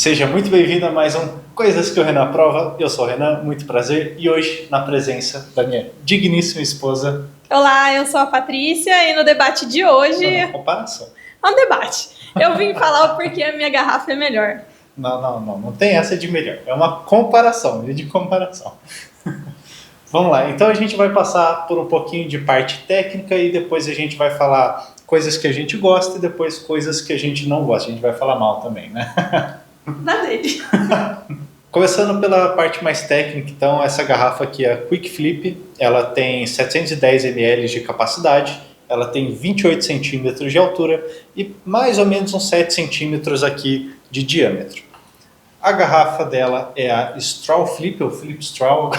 Seja muito bem-vindo a mais um Coisas que o Renan Aprova. Eu sou o Renan, muito prazer. E hoje, na presença da minha digníssima esposa... Olá, eu sou a Patrícia e no debate de hoje... Não, comparação. É um debate. Eu vim falar o porquê a minha garrafa é melhor. Não tem essa de melhor. É uma comparação, de comparação. Vamos lá, então a gente vai passar por um pouquinho de parte técnica e depois a gente vai falar coisas que a gente gosta e depois coisas que a gente não gosta. A gente vai falar mal também, né? Da dele. Começando pela parte mais técnica, então, essa garrafa aqui é a Quick Flip, ela tem 710 ml de capacidade, ela tem 28 centímetros de altura e mais ou menos uns 7 centímetros aqui de diâmetro. A garrafa dela é a Straw Flip, ou Flip Straw,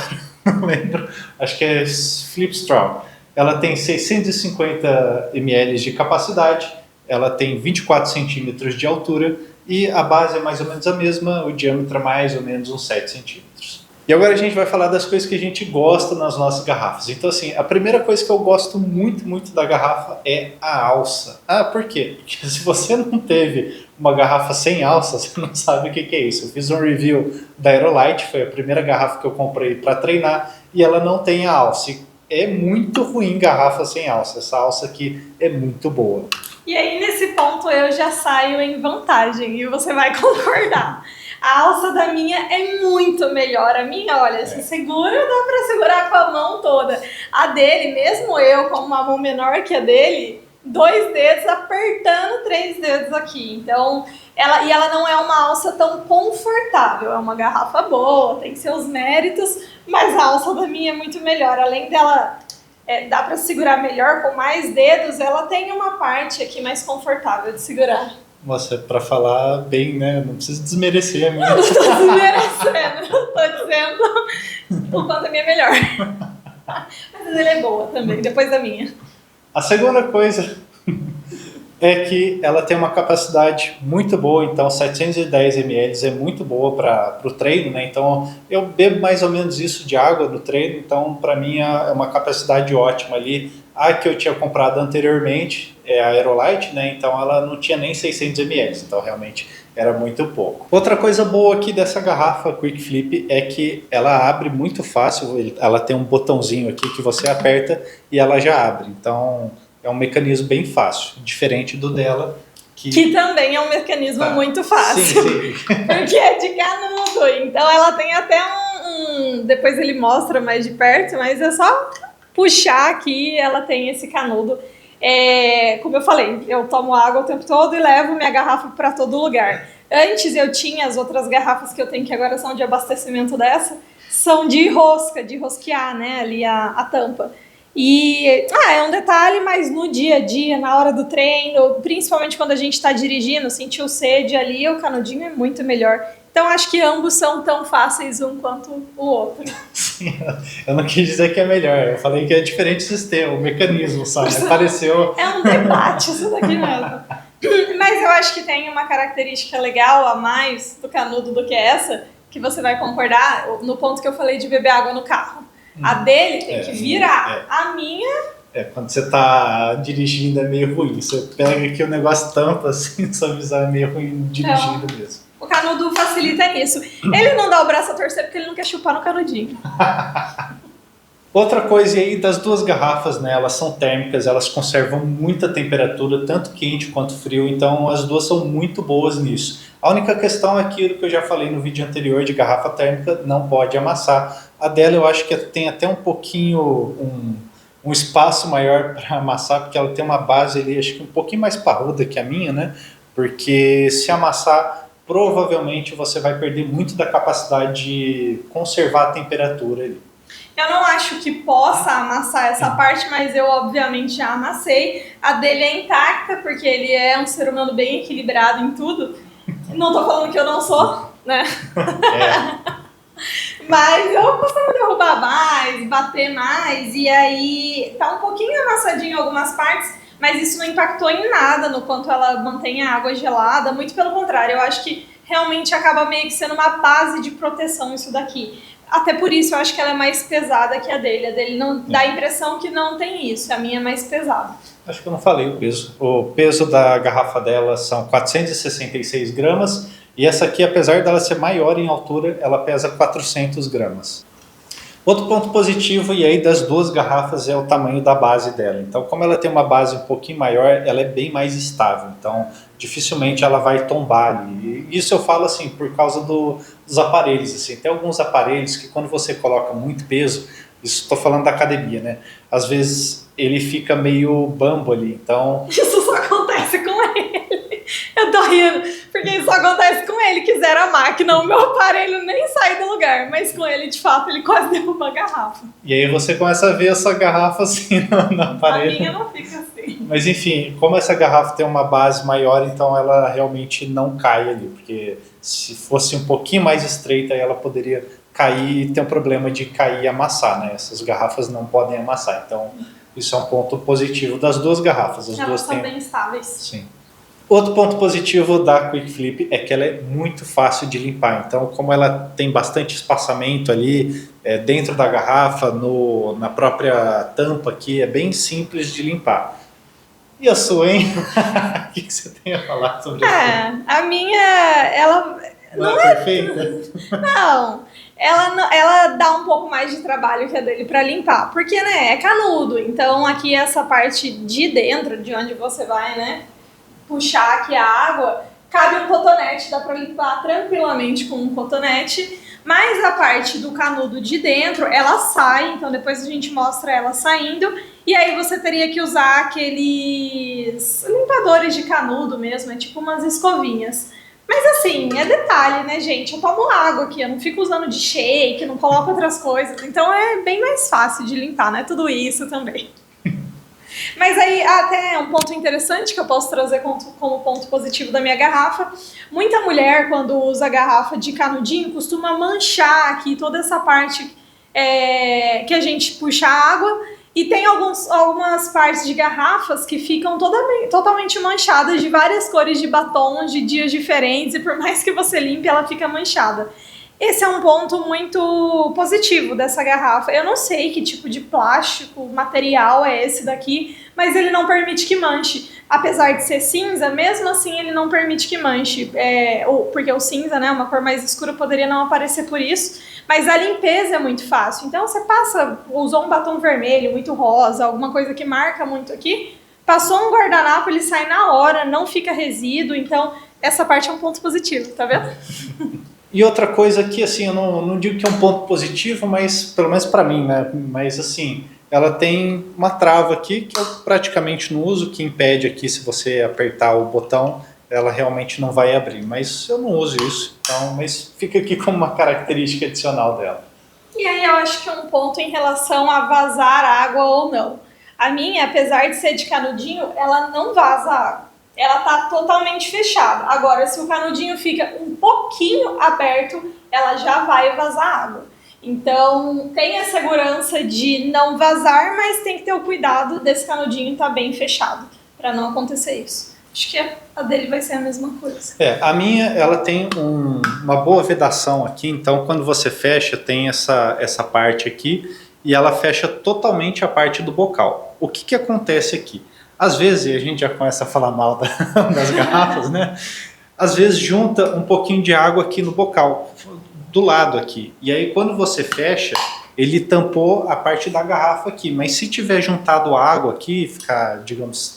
não lembro, acho que é Flip Straw. Ela tem 650 ml de capacidade, ela tem 24 centímetros de altura e a base é mais ou menos a mesma, o diâmetro é mais ou menos uns 7 centímetros. E agora a gente vai falar das coisas que a gente gosta nas nossas garrafas. Então assim, a primeira coisa que eu gosto muito da garrafa é a alça. Ah, por quê? Porque se você não teve uma garrafa sem alça, você não sabe o que é isso. Eu fiz um review da Aerolite, foi a primeira garrafa que eu comprei para treinar, e ela não tem a alça. E é muito ruim garrafa sem alça. Essa alça aqui é muito boa. E aí, nesse ponto, eu já saio em vantagem, e você vai concordar. A alça da minha é muito melhor. A minha, olha, se segura, dá pra segurar com a mão toda. A dele, mesmo eu com uma mão menor que a dele, 2 dedos apertando 3 dedos aqui. Então, ela não é uma alça tão confortável. É uma garrafa boa, tem seus méritos, mas a alça da minha é muito melhor. Além dela... dá para segurar melhor com mais dedos, ela tem uma parte aqui mais confortável de segurar. Nossa, para falar bem, né? Não precisa desmerecer a minha. Eu não estou desmerecendo, estou dizendo o quanto a minha é melhor. Mas a dele é boa também, depois da minha. A segunda coisa é que ela tem uma capacidade muito boa, então 710 ml é muito boa para o treino, né? Então eu bebo mais ou menos isso de água no treino, então para mim é uma capacidade ótima ali. A que eu tinha comprado anteriormente é a Aerolite, né? Então ela não tinha nem 600 ml, então realmente era muito pouco. Outra coisa boa aqui dessa garrafa Quick Flip é que ela abre muito fácil, ela tem um botãozinho aqui que você aperta e ela já abre, então é um mecanismo bem fácil, diferente do dela. Que também é um mecanismo muito fácil. Sim. Porque é de canudo, então ela tem até depois ele mostra mais de perto, mas é só puxar aqui, ela tem esse canudo. Como eu falei, eu tomo água o tempo todo e levo minha garrafa para todo lugar. Antes eu tinha as outras garrafas que eu tenho, que agora são de abastecimento dessa, são de rosca, de rosquear, né, ali a tampa. E é um detalhe, mas no dia a dia, na hora do treino, principalmente quando a gente está dirigindo, sentiu sede ali, o canudinho é muito melhor. Então acho que ambos são tão fáceis um quanto o outro. Sim, eu não quis dizer que é melhor, eu falei que é diferente o sistema, o mecanismo, sabe? Apareceu... É um debate isso daqui mesmo. Mas eu acho que tem uma característica legal a mais do canudo do que essa, que você vai concordar no ponto que eu falei de beber água no carro. A dele tem que virar. A minha... quando você tá dirigindo é meio ruim. Você pega aqui o negócio tampa, assim, sua visão é meio ruim dirigindo mesmo. O canudo facilita nisso. Ele não dá o braço a torcer porque ele não quer chupar no canudinho. Outra coisa aí das duas garrafas, né? Elas são térmicas, elas conservam muita temperatura, tanto quente quanto frio, então as duas são muito boas nisso. A única questão é aquilo que eu já falei no vídeo anterior de garrafa térmica, não pode amassar. A dela eu acho que tem até um pouquinho, um espaço maior para amassar, porque ela tem uma base ali, acho que um pouquinho mais parruda que a minha, né? Porque se amassar, provavelmente você vai perder muito da capacidade de conservar a temperatura ali. Eu não acho que possa amassar essa parte, mas eu obviamente já amassei. A dele é intacta, porque ele é um ser humano bem equilibrado em tudo. Não tô falando que eu não sou, né? Mas eu costumo derrubar mais, bater mais, e aí tá um pouquinho amassadinho em algumas partes, mas isso não impactou em nada no quanto ela mantém a água gelada, muito pelo contrário, eu acho que realmente acaba meio que sendo uma base de proteção isso daqui. Até por isso eu acho que ela é mais pesada que a dele não dá a impressão que não tem isso, a minha é mais pesada. Acho que eu não falei o peso. O peso da garrafa dela são 466 gramas E essa aqui, apesar dela ser maior em altura, ela pesa 400 gramas. Outro ponto positivo, e aí das duas garrafas, é o tamanho da base dela. Então, como ela tem uma base um pouquinho maior, ela é bem mais estável. Então, dificilmente ela vai tombar ali. E isso eu falo assim, por causa dos aparelhos. Assim. Tem alguns aparelhos que quando você coloca muito peso, isso estou falando da academia, né? Às vezes ele fica meio bambo ali. Então, Isso só acontece com ele. Eu tô rindo, porque isso só acontece com ele que zera a máquina. O meu aparelho nem sai do lugar, mas com ele, de fato, ele quase derruba a garrafa. e aí você começa a ver essa garrafa assim no A aparelho. minha não fica assim. Mas enfim, como essa garrafa tem uma base maior, então ela realmente não cai ali, porque se fosse um pouquinho mais estreita, ela poderia cair e ter um problema de cair e amassar, né? Essas garrafas não podem amassar, então isso é um ponto positivo das duas garrafas. As Elas duas são têm. bem estáveis. Sim. Outro ponto positivo da Quick Flip é que ela é muito fácil de limpar. Então, como ela tem bastante espaçamento ali dentro da garrafa, na própria tampa aqui, é bem simples de limpar. E a sua, hein? O que você tem a falar sobre isso? A minha, ela Não é perfeita? não, ela dá um pouco mais de trabalho que a dele pra limpar, porque né, é canudo. Então aqui essa parte de dentro, de onde você vai, né, puxar aqui a água, cabe um cotonete, dá pra limpar tranquilamente com um cotonete. Mas a parte do canudo de dentro, ela sai, então depois a gente mostra ela saindo. E aí você teria que usar aqueles limpadores de canudo mesmo, é tipo umas escovinhas. Mas assim, é detalhe, né, gente? Eu tomo água aqui, eu não fico usando de shake, não coloco outras coisas. Então é bem mais fácil de limpar, né? Tudo isso também. Mas aí, até um ponto interessante que eu posso trazer como ponto positivo da minha garrafa. Muita mulher, quando usa a garrafa de canudinho, costuma manchar aqui toda essa parte que a gente puxa a água. E tem algumas partes de garrafas que ficam totalmente manchadas de várias cores de batom, de dias diferentes. E por mais que você limpe, ela fica manchada. Esse é um ponto muito positivo dessa garrafa. Eu não sei que tipo de plástico, material é esse daqui, mas ele não permite que manche. Apesar de ser cinza, mesmo assim ele não permite que manche. Porque o cinza, né, uma cor mais escura, poderia não aparecer por isso. Mas a limpeza é muito fácil. Então você usou um batom vermelho, muito rosa, alguma coisa que marca muito aqui, passou um guardanapo, ele sai na hora, não fica resíduo. Então essa parte é um ponto positivo, tá vendo? E outra coisa que, assim, eu não digo que é um ponto positivo, mas pelo menos para mim, né? Mas, assim, ela tem uma trava aqui que eu praticamente não uso, que impede aqui, se você apertar o botão, ela realmente não vai abrir. Mas eu não uso isso, então, mas fica aqui como uma característica adicional dela. E aí eu acho que é um ponto em relação a vazar água ou não. A minha, apesar de ser de canudinho, ela não vaza água. Ela tá totalmente fechada. Agora, se o canudinho fica um pouquinho aberto, ela já vai vazar água. Então, tem a segurança de não vazar, mas tem que ter o cuidado desse canudinho estar bem fechado, para não acontecer isso. Acho que a dele vai ser a mesma coisa. A minha, ela tem uma boa vedação aqui, então quando você fecha, tem essa parte aqui, e ela fecha totalmente a parte do bocal. O que acontece aqui? Às vezes, e a gente já começa a falar mal das garrafas, né? Às vezes junta um pouquinho de água aqui no bocal, do lado aqui. E aí quando você fecha, ele tampou a parte da garrafa aqui. Mas se tiver juntado água aqui,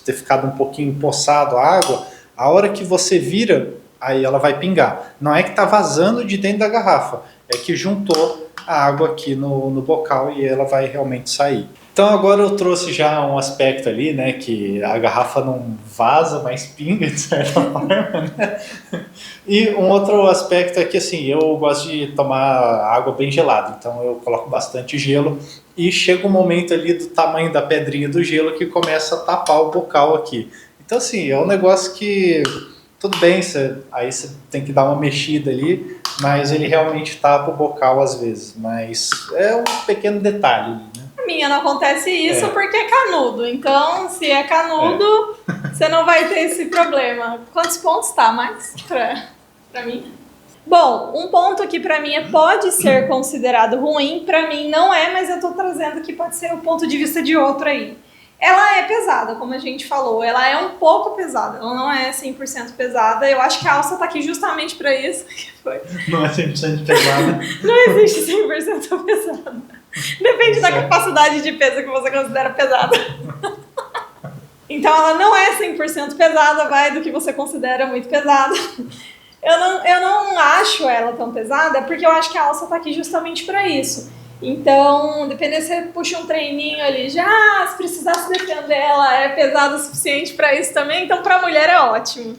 ter ficado um pouquinho empoçado a água, a hora que você vira, aí ela vai pingar. Não é que está vazando de dentro da garrafa, é que juntou a água aqui no bocal e ela vai realmente sair. Então agora eu trouxe já um aspecto ali, né, que a garrafa não vaza, mas pinga de certa forma, né? E um outro aspecto é que assim, eu gosto de tomar água bem gelada, então eu coloco bastante gelo e chega um momento ali do tamanho da pedrinha do gelo que começa a tapar o bocal aqui. Então assim, é um negócio que tudo bem, aí você tem que dar uma mexida ali, mas ele realmente tapa o bocal às vezes, mas é um pequeno detalhe, né? Minha não acontece isso porque é canudo. Então, se é canudo, você não vai ter esse problema. Quantos pontos tá mais pra mim? Bom, um ponto que pra mim pode ser considerado ruim, pra mim não é, mas eu tô trazendo que pode ser o ponto de vista de outro aí. Ela é pesada, como a gente falou, ela é um pouco pesada, ela não é 100% pesada. Eu acho que a alça tá aqui justamente para isso. Não é 100% pesada. Não existe 100% pesada. Depende da capacidade de peso que você considera pesada. Então ela não é 100% pesada, vai do que você considera muito pesada. Eu não acho ela tão pesada, porque eu acho que a alça tá aqui justamente para isso. Então, dependendo se você puxa um treininho ali, já se precisar se defender, ela é pesada o suficiente para isso também, então para mulher é ótimo.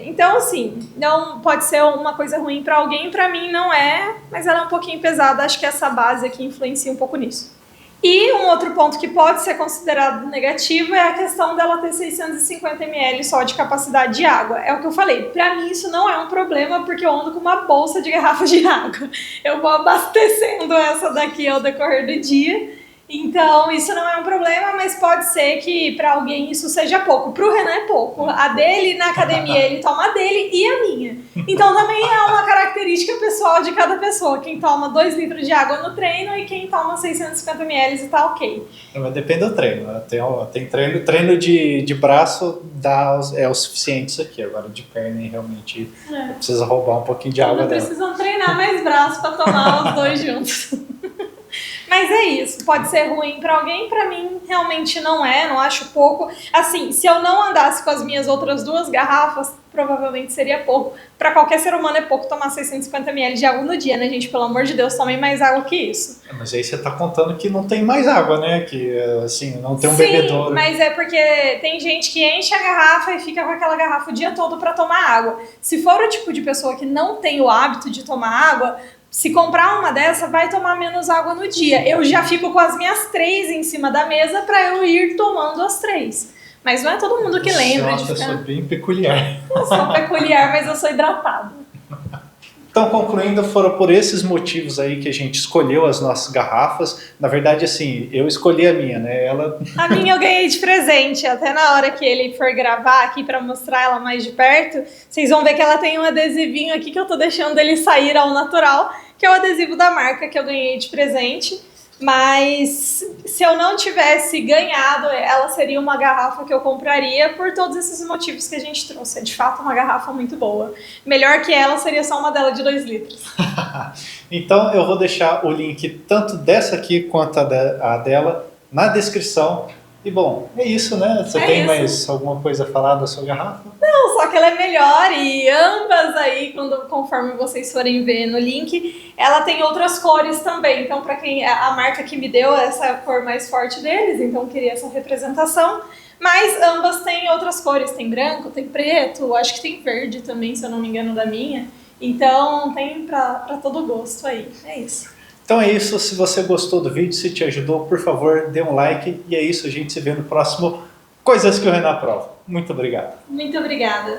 Então, assim, não pode ser uma coisa ruim para alguém, para mim não é, mas ela é um pouquinho pesada, acho que essa base aqui influencia um pouco nisso. E um outro ponto que pode ser considerado negativo é a questão dela ter 650 ml só de capacidade de água. É o que eu falei, pra mim isso não é um problema porque eu ando com uma bolsa de garrafa de água. Eu vou abastecendo essa daqui ao decorrer do dia. Então isso não é um problema, mas pode ser que pra alguém isso seja pouco. Pro Renan é pouco. A dele na academia ele toma a dele e a minha. Então também é uma característica pessoal de cada pessoa. Quem toma 2 litros de água no treino e quem toma 650 ml e tá ok. Mas depende do treino, né? Tem treino de braço é o suficiente isso aqui. Agora de perna realmente precisa roubar um pouquinho de água dela. Precisam treinar mais braço pra tomar os dois juntos. Mas é isso, pode ser ruim pra alguém, pra mim realmente não é, não acho pouco. Assim, se eu não andasse com as minhas outras 2 garrafas, provavelmente seria pouco. Pra qualquer ser humano é pouco tomar 650 ml de água no dia, né, gente? Pelo amor de Deus, tomem mais água que isso. Mas aí você tá contando que não tem mais água, né? Que, assim, não tem um Sim, bebedouro. mas é porque tem gente que enche a garrafa e fica com aquela garrafa o dia todo pra tomar água. Se for o tipo de pessoa que não tem o hábito de tomar água, se comprar uma dessa, vai tomar menos água no dia. Eu já fico com as minhas 3 em cima da mesa para eu ir tomando as 3. Mas não é todo mundo que lembra de ficar... Eu sou uma pessoa bem peculiar. Eu sou peculiar, mas eu sou hidratada. Então, concluindo, foram por esses motivos aí que a gente escolheu as nossas garrafas. Na verdade, assim, eu escolhi a minha, né? A minha eu ganhei de presente. Até na hora que ele for gravar aqui para mostrar ela mais de perto, vocês vão ver que ela tem um adesivinho aqui que eu tô deixando ele sair ao natural, que é o adesivo da marca que eu ganhei de presente. Mas se eu não tivesse ganhado, ela seria uma garrafa que eu compraria por todos esses motivos que a gente trouxe. É de fato uma garrafa muito boa. Melhor que ela seria só uma dela de 2 litros. Então eu vou deixar o link tanto dessa aqui quanto a dela na descrição. E bom, é isso, né? Você tem isso. Mais alguma coisa a falar da sua garrafa? Não, só que ela é melhor e ambas aí, conforme vocês forem ver no link, ela tem outras cores também. Então, para quem a marca que me deu essa cor mais forte deles, então queria essa representação. Mas ambas têm outras cores, tem branco, tem preto, acho que tem verde também, se eu não me engano, da minha. Então, tem para todo gosto aí. É isso. Então é isso, se você gostou do vídeo, se te ajudou, por favor, dê um like. E é isso, a gente se vê no próximo Coisas que o Renan aprova. Muito obrigado. Muito obrigada.